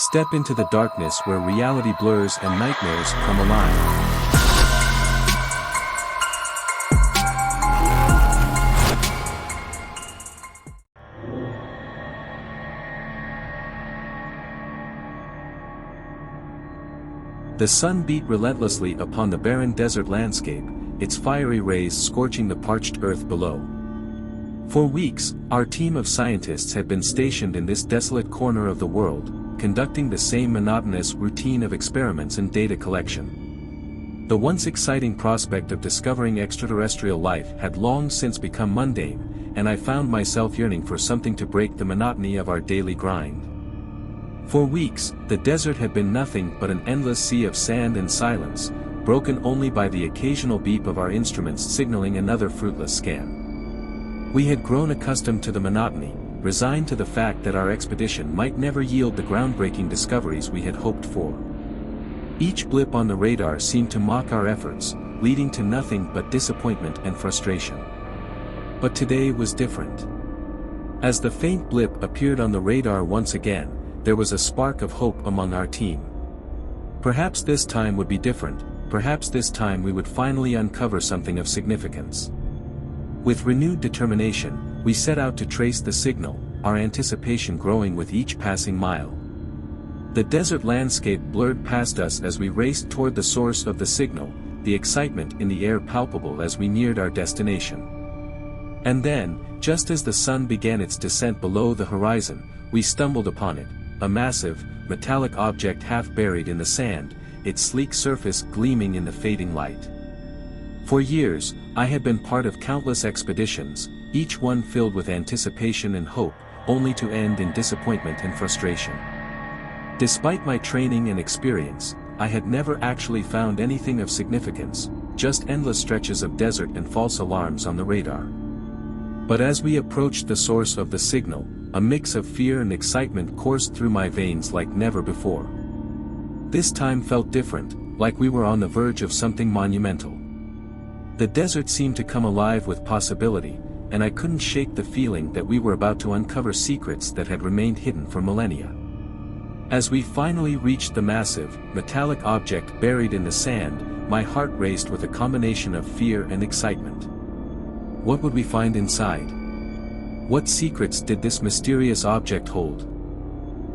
Step into the darkness where reality blurs and nightmares come alive. The sun beat relentlessly upon the barren desert landscape, its fiery rays scorching the parched earth below. For weeks, our team of scientists had been stationed in this desolate corner of the world, conducting the same monotonous routine of experiments and data collection. The once exciting prospect of discovering extraterrestrial life had long since become mundane, and I found myself yearning for something to break the monotony of our daily grind. For weeks, the desert had been nothing but an endless sea of sand and silence, broken only by the occasional beep of our instruments signaling another fruitless scan. We had grown accustomed to the monotony, resigned to the fact that our expedition might never yield the groundbreaking discoveries we had hoped for. Each blip on the radar seemed to mock our efforts, leading to nothing but disappointment and frustration. But today was different. As the faint blip appeared on the radar once again, there was a spark of hope among our team. Perhaps this time would be different, perhaps this time we would finally uncover something of significance. With renewed determination, we set out to trace the signal, our anticipation growing with each passing mile. The desert landscape blurred past us as we raced toward the source of the signal, the excitement in the air palpable as we neared our destination. And then, just as the sun began its descent below the horizon, we stumbled upon it, a massive, metallic object half buried in the sand, its sleek surface gleaming in the fading light. For years, I had been part of countless expeditions, each one filled with anticipation and hope, only to end in disappointment and frustration. Despite my training and experience, I had never actually found anything of significance, just endless stretches of desert and false alarms on the radar. But as we approached the source of the signal, a mix of fear and excitement coursed through my veins like never before. This time felt different, like we were on the verge of something monumental. The desert seemed to come alive with possibility, and I couldn't shake the feeling that we were about to uncover secrets that had remained hidden for millennia. As we finally reached the massive, metallic object buried in the sand, my heart raced with a combination of fear and excitement. What would we find inside? What secrets did this mysterious object hold?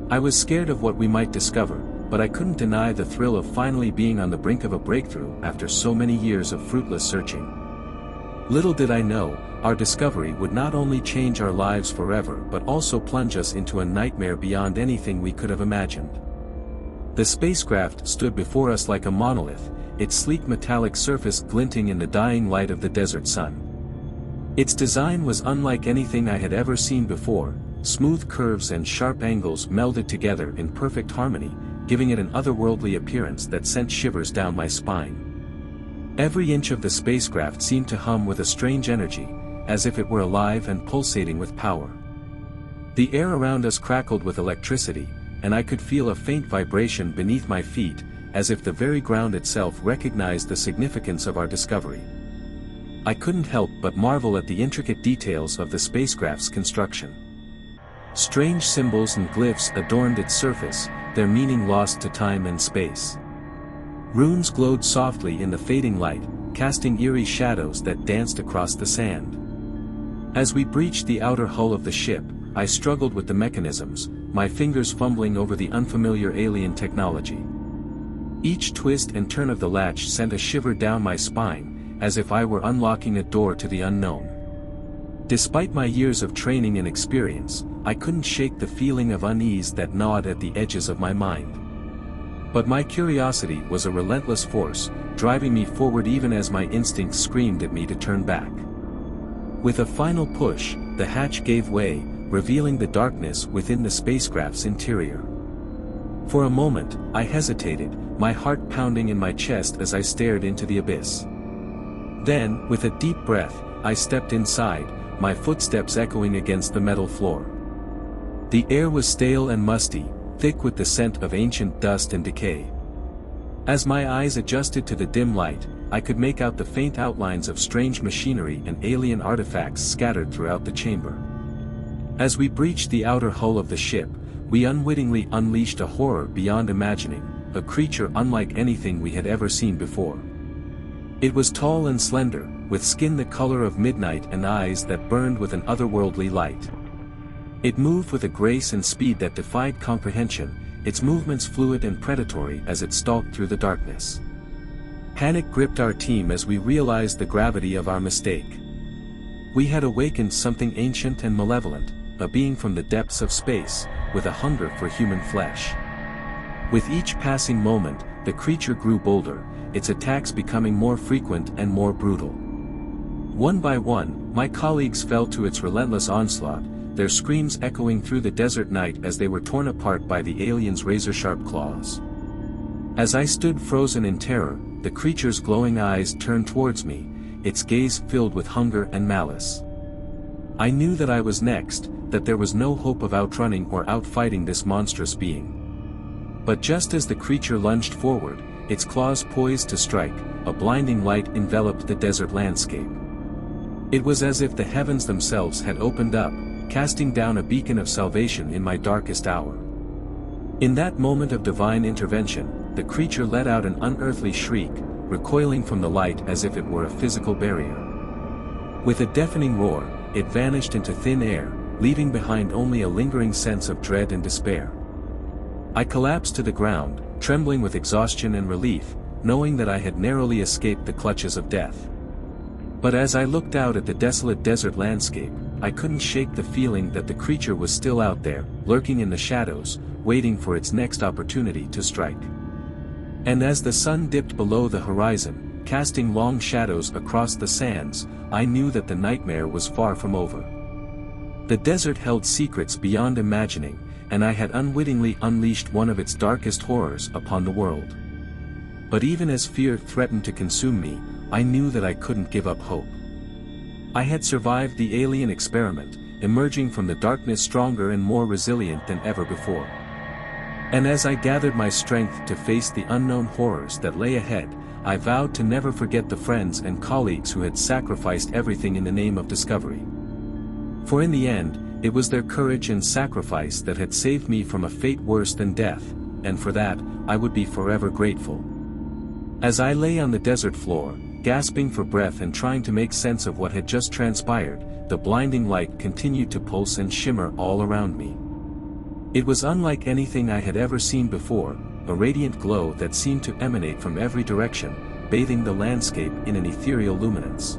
I was scared of what we might discover, but I couldn't deny the thrill of finally being on the brink of a breakthrough after so many years of fruitless searching. Little did I know, our discovery would not only change our lives forever but also plunge us into a nightmare beyond anything we could have imagined. The spacecraft stood before us like a monolith, its sleek metallic surface glinting in the dying light of the desert sun. Its design was unlike anything I had ever seen before, smooth curves and sharp angles melded together in perfect harmony, giving it an otherworldly appearance that sent shivers down my spine. Every inch of the spacecraft seemed to hum with a strange energy, as if it were alive and pulsating with power. The air around us crackled with electricity, and I could feel a faint vibration beneath my feet, as if the very ground itself recognized the significance of our discovery. I couldn't help but marvel at the intricate details of the spacecraft's construction. Strange symbols and glyphs adorned its surface, their meaning lost to time and space. Runes glowed softly in the fading light, casting eerie shadows that danced across the sand. As we breached the outer hull of the ship, I struggled with the mechanisms, my fingers fumbling over the unfamiliar alien technology. Each twist and turn of the latch sent a shiver down my spine, as if I were unlocking a door to the unknown. Despite my years of training and experience, I couldn't shake the feeling of unease that gnawed at the edges of my mind. But my curiosity was a relentless force, driving me forward even as my instincts screamed at me to turn back. With a final push, the hatch gave way, revealing the darkness within the spacecraft's interior. For a moment, I hesitated, my heart pounding in my chest as I stared into the abyss. Then, with a deep breath, I stepped inside, my footsteps echoing against the metal floor. The air was stale and musty, thick with the scent of ancient dust and decay. As my eyes adjusted to the dim light, I could make out the faint outlines of strange machinery and alien artifacts scattered throughout the chamber. As we breached the outer hull of the ship, we unwittingly unleashed a horror beyond imagining, a creature unlike anything we had ever seen before. It was tall and slender, with skin the color of midnight and eyes that burned with an otherworldly light. It moved with a grace and speed that defied comprehension, its movements fluid and predatory as it stalked through the darkness. Panic gripped our team as we realized the gravity of our mistake. We had awakened something ancient and malevolent, a being from the depths of space, with a hunger for human flesh. With each passing moment, the creature grew bolder, its attacks becoming more frequent and more brutal. One by one, my colleagues fell to its relentless onslaught, their screams echoing through the desert night as they were torn apart by the alien's razor-sharp claws. As I stood frozen in terror, the creature's glowing eyes turned towards me, its gaze filled with hunger and malice. I knew that I was next, that there was no hope of outrunning or outfighting this monstrous being. But just as the creature lunged forward, its claws poised to strike, a blinding light enveloped the desert landscape. It was as if the heavens themselves had opened up, casting down a beacon of salvation in my darkest hour. In that moment of divine intervention, the creature let out an unearthly shriek, recoiling from the light as if it were a physical barrier. With a deafening roar, it vanished into thin air, leaving behind only a lingering sense of dread and despair. I collapsed to the ground, trembling with exhaustion and relief, knowing that I had narrowly escaped the clutches of death. But as I looked out at the desolate desert landscape, I couldn't shake the feeling that the creature was still out there, lurking in the shadows, waiting for its next opportunity to strike. And as the sun dipped below the horizon, casting long shadows across the sands, I knew that the nightmare was far from over. The desert held secrets beyond imagining, and I had unwittingly unleashed one of its darkest horrors upon the world. But even as fear threatened to consume me, I knew that I couldn't give up hope. I had survived the alien experiment, emerging from the darkness stronger and more resilient than ever before. And as I gathered my strength to face the unknown horrors that lay ahead, I vowed to never forget the friends and colleagues who had sacrificed everything in the name of discovery. For in the end, it was their courage and sacrifice that had saved me from a fate worse than death, and for that, I would be forever grateful. As I lay on the desert floor, gasping for breath and trying to make sense of what had just transpired, the blinding light continued to pulse and shimmer all around me. It was unlike anything I had ever seen before, a radiant glow that seemed to emanate from every direction, bathing the landscape in an ethereal luminance.